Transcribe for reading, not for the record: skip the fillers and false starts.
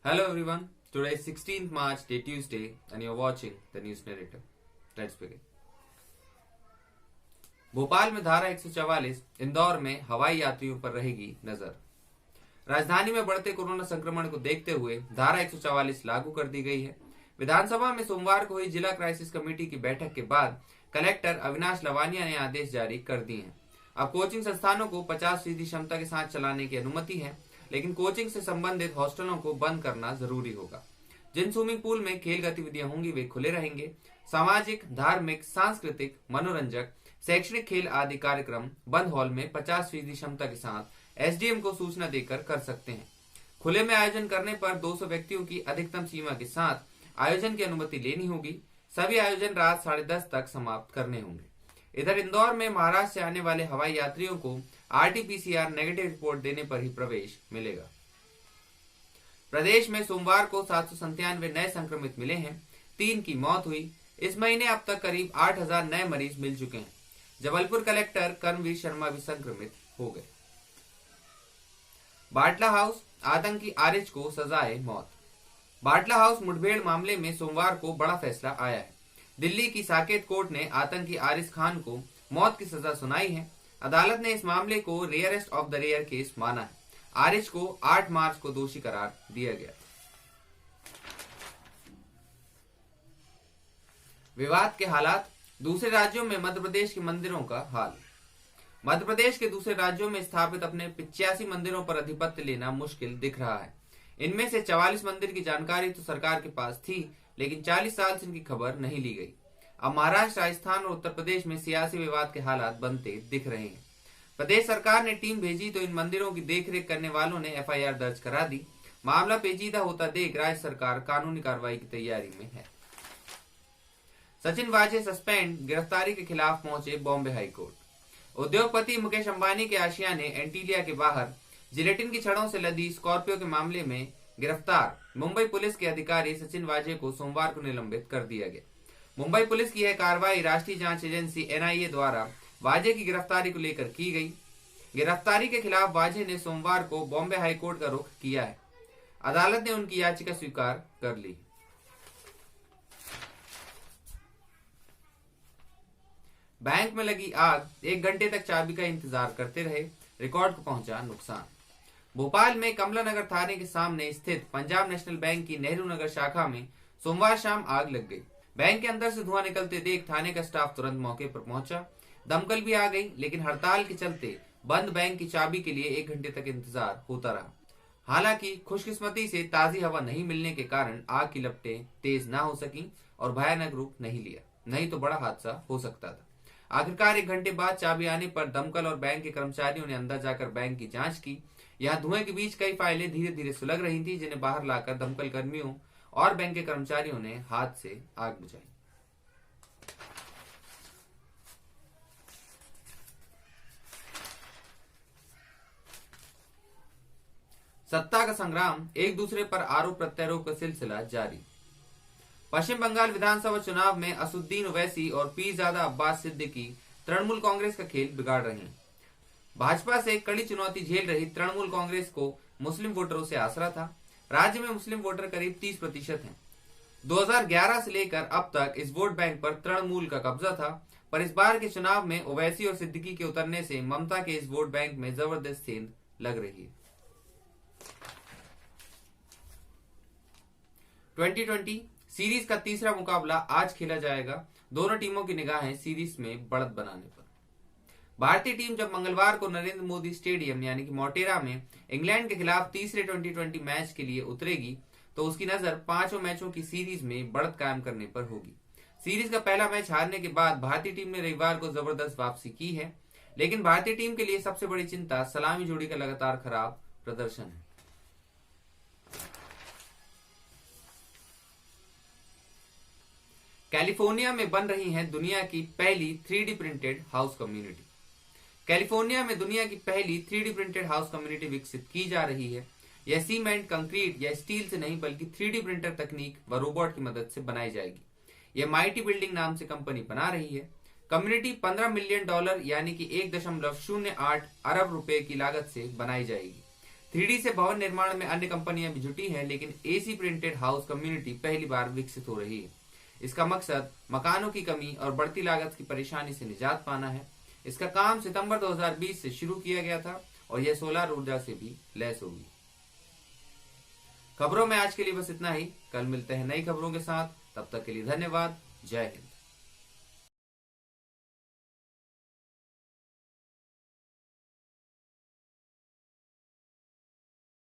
Hello everyone. Today is 16th March, day Tuesday, and you're watching the news narrative. Let's begin. Bhopal में धारा 144, इंदौर में हवाई यात्रियों पर रहेगी नजर। राजधानी में बढ़ते कोरोना संक्रमण को देखते हुए धारा 144 लागू कर दी गई है। विधानसभा में सोमवार को हुई जिला क्राइसिस कमेटी की बैठक के बाद कलेक्टर अविनाश लवानिया ने आदेश जारी कर दिए हैं। अब कोचिंग संस्थानों को 50% क्षमता के साथ चलाने की अनुमति है, लेकिन कोचिंग से संबंधित हॉस्टलों को बंद करना जरूरी होगा। जिन स्विमिंग पूल में खेल गतिविधियां होंगी वे खुले रहेंगे। सामाजिक, धार्मिक, सांस्कृतिक, मनोरंजक, शैक्षणिक खेल आदि कार्यक्रम बंद हॉल में 50% क्षमता के साथ एसडीएम को सूचना देकर कर सकते हैं। खुले में आयोजन करने पर 200 व्यक्तियों की अधिकतम सीमा के साथ आयोजन की अनुमति लेनी होगी। सभी आयोजन रात 10:30 तक समाप्त करने होंगे। इधर इंदौर में महाराष्ट्र से आने वाले हवाई यात्रियों को आरटीपीसीआर नेगेटिव रिपोर्ट देने पर ही प्रवेश मिलेगा। प्रदेश में सोमवार को 797 नए संक्रमित मिले हैं। 3 की मौत हुई। इस महीने अब तक करीब 8000 नए मरीज मिल चुके हैं। जबलपुर कलेक्टर कर्मवीर शर्मा भी संक्रमित हो गए। बाटला हाउस आतंकी आरिज को सजाए मौत। बाटला हाउस मुठभेड़ मामले में सोमवार को बड़ा फैसला आया है। दिल्ली की साकेत कोर्ट ने आतंकी आरिज खान को मौत की सजा सुनाई है। अदालत ने इस मामले को rarest of the rare case माना है। आरिज को 8 मार्च को दोषी करार दिया गया। विवाद के हालात। दूसरे राज्यों में मध्य प्रदेश के मंदिरों का हाल। मध्य प्रदेश के दूसरे राज्यों में स्थापित अपने 85 मंदिरों पर अधिपत्य लेना मुश्किल दिख रहा है। इनमें से 44 मंदिर की जानकारी तो सरकार के पास थी, लेकिन 40 साल से इनकी खबर नहीं ली गई। अब महाराष्ट्र, राजस्थान और उत्तर प्रदेश में सियासी विवाद के हालात बनते दिख रहे हैं। प्रदेश सरकार ने टीम भेजी तो इन मंदिरों की देखरेख करने वालों ने एफआईआर दर्ज करा दी। मामला पेचीदा होता देख राज्य सरकार कानूनी कार्रवाई की तैयारी में है। सचिन वाजे सस्पेंड, गिरफ्तारी के खिलाफ पहुंचे बॉम्बे हाईकोर्ट। उद्योगपति मुकेश अंबानी के आशियाने एंटीलिया के बाहर जिलेटिन की छड़ों से लदी स्कॉर्पियो के मामले में गिरफ्तार मुंबई पुलिस के अधिकारी सचिन वाजे को सोमवार को निलंबित कर दिया गया। मुंबई पुलिस की यह कार्रवाई राष्ट्रीय जांच एजेंसी एनआईए द्वारा वाजे की गिरफ्तारी को लेकर की गई। गिरफ्तारी के खिलाफ वाजे ने सोमवार को बॉम्बे हाईकोर्ट का रुख किया है। अदालत ने उनकी याचिका स्वीकार कर ली। बैंक में लगी आग, 1 घंटे तक चाबी का इंतजार करते रहे, रिकॉर्ड को पहुंचा नुकसान। भोपाल में कमला नगर थाने के सामने स्थित पंजाब नेशनल बैंक की नेहरू नगर शाखा में सोमवार शाम आग लग गई। बैंक के अंदर से धुआं निकलते देख थाने का स्टाफ तुरंत मौके पर पहुंचा। दमकल भी आ गई, लेकिन हड़ताल के चलते बंद बैंक की चाबी के लिए 1 घंटे तक इंतजार होता रहा। हालांकि खुशकिस्मती से ताजी हवा नहीं मिलने के कारण आग की लपटें तेज न हो सकी और भयानक रूप नहीं लिया, नहीं तो बड़ा हादसा हो सकता था। आखिरकार 1 घंटे बाद चाबी आने पर दमकल और बैंक के कर्मचारियों ने अंदर जाकर बैंक की जांच की। यहाँ धुएं के बीच कई फाइलें धीरे धीरे सुलग रही थी, जिन्हें बाहर लाकर दमकल कर्मियों और बैंक के कर्मचारियों ने हाथ से आग बुझाई। सत्ता का संग्राम, एक दूसरे पर आरोप प्रत्यारोप का सिलसिला जारी। पश्चिम बंगाल विधानसभा चुनाव में असुद्दीन ओवैसी और पीरजादा अब्बास सिद्दीकी तृणमूल कांग्रेस का खेल बिगाड़ रहे हैं। भाजपा से कड़ी चुनौती झेल रही तृणमूल कांग्रेस को मुस्लिम वोटरों से आसरा था। राज्य में मुस्लिम वोटर करीब 30% हैं। 2011 से लेकर अब तक इस वोट बैंक पर तृणमूल का कब्जा था, पर इस बार के चुनाव में ओवैसी और सिद्दीकी के उतरने से ममता के इस वोट बैंक में जबरदस्त सेंध लग रही है। 2020 सीरीज का तीसरा मुकाबला आज खेला जाएगा। दोनों टीमों की निगाहें सीरीज में बढ़त बनाने पर। भारतीय टीम जब मंगलवार को नरेंद्र मोदी स्टेडियम यानी कि मोटेरा में इंग्लैंड के खिलाफ तीसरे 2020 मैच के लिए उतरेगी, तो उसकी नजर 5 मैचों की सीरीज में बढ़त कायम करने पर होगी। सीरीज का पहला मैच हारने के बाद भारतीय टीम ने रविवार को जबरदस्त वापसी की है, लेकिन भारतीय टीम के लिए सबसे बड़ी चिंता सलामी जोड़ी का लगातार खराब प्रदर्शन है। कैलिफोर्निया में बन रही है दुनिया की पहली 3D printed house community. California में दुनिया की पहली 3D प्रिंटेड हाउस कम्युनिटी विकसित की जा रही है। यह सीमेंट, कंक्रीट या स्टील से नहीं बल्कि 3D प्रिंटर तकनीक व रोबोट की मदद से बनाई जाएगी। यह माइटी बिल्डिंग नाम से कंपनी बना रही है। कम्युनिटी $15 मिलियन यानी कि 1.08 अरब रुपए की लागत से बनाई जाएगी। 3D से भवन निर्माण में अन्य कंपनियां भी जुटी हैं, लेकिन एसी प्रिंटेड हाउस कम्युनिटी पहली बार विकसित हो रही है। इसका मकसद मकानों की कमी और बढ़ती लागत की परेशानी से निजात पाना है। इसका काम सितंबर 2020 से शुरू किया गया था और यह सोलर ऊर्जा से भी लैस होगी। खबरों में आज के लिए बस इतना ही। कल मिलते हैं नई खबरों के साथ। तब तक के लिए धन्यवाद। जय हिंद।